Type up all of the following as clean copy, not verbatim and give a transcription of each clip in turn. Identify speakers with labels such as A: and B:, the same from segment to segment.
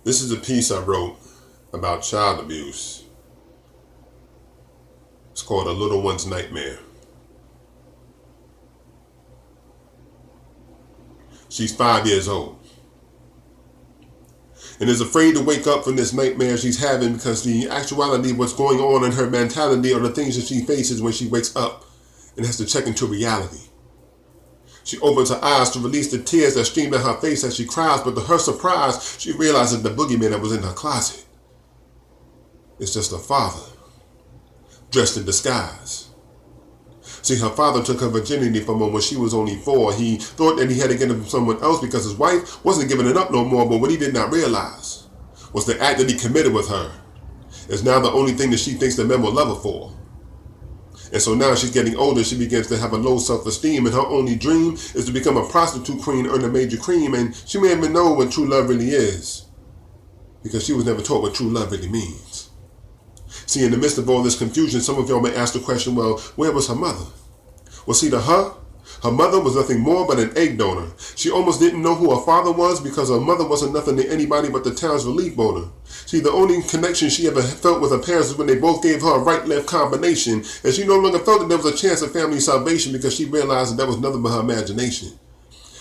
A: This is a piece I wrote about child abuse. It's called A Little One's Nightmare. She's 5 years old and is afraid to wake up from this nightmare she's having because the actuality of what's going on in her mentality are the things that she faces when she wakes up and has to check into reality. She opens her eyes to release the tears that stream down her face as she cries, but to her surprise, she realizes the boogeyman that was in her closet is just her father, dressed in disguise. See, her father took her virginity from her when she was only 4. He thought that he had to get it from someone else because his wife wasn't giving it up no more, but what he did not realize was the act that he committed with her is now the only thing that she thinks the men will love her for. And so now she's getting older, she begins to have a low self-esteem, and her only dream is to become a prostitute queen, earn a major cream, and she may even know what true love really is because she was never taught what true love really means. See, in the midst of all this confusion, some of y'all may ask the question, well, where was her mother? Well, see, to her mother was nothing more but an egg donor. She almost didn't know who her father was because her mother wasn't nothing to anybody but the town's relief donor. See, the only connection she ever felt with her parents was when they both gave her a right-left combination, and she no longer felt that there was a chance of family salvation because she realized that was nothing but her imagination.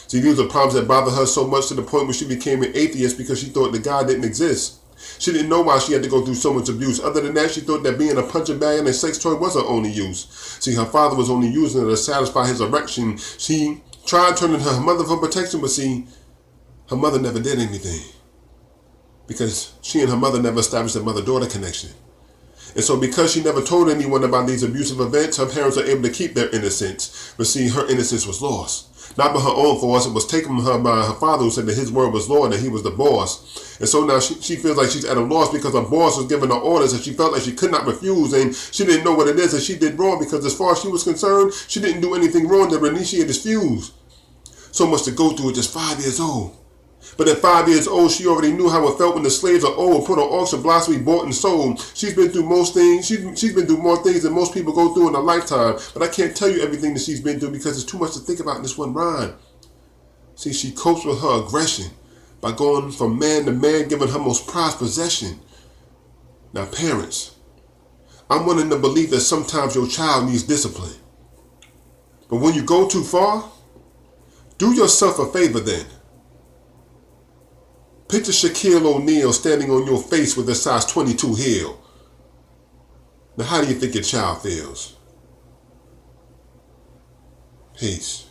A: See, these were problems that bothered her so much to the point where she became an atheist because she thought that God didn't exist. She didn't know why she had to go through so much abuse. Other than that, she thought that being a punching bag and a sex toy was her only use. See, her father was only using her to satisfy his erection. She tried turning her mother for protection, but see, her mother never did anything because she and her mother never established a mother-daughter connection. And so because she never told anyone about these abusive events, her parents were able to keep their innocence. But see, her innocence was lost. Not by her own force, it was taken from her by her father who said that his word was law and that he was the boss. And so now she feels like she's at a loss because her boss was giving her orders and she felt like she could not refuse, and she didn't know what it is that she did wrong because as far as she was concerned, she didn't do anything wrong that would initiate this fuse. So much to go through at just 5 years old. But at 5 years old, she already knew how it felt when the slaves are old, put on auction blocks, be bought and sold. She's been through most things. She's been through more things than most people go through in a lifetime. But I can't tell you everything that she's been through because it's too much to think about in this one rhyme. See, she copes with her aggression by going from man to man, giving her most prized possession. Now, parents, I'm willing to believe that sometimes your child needs discipline. But when you go too far, do yourself a favor then. Picture Shaquille O'Neal standing on your face with a size 22 heel. Now, how do you think your child feels? Peace.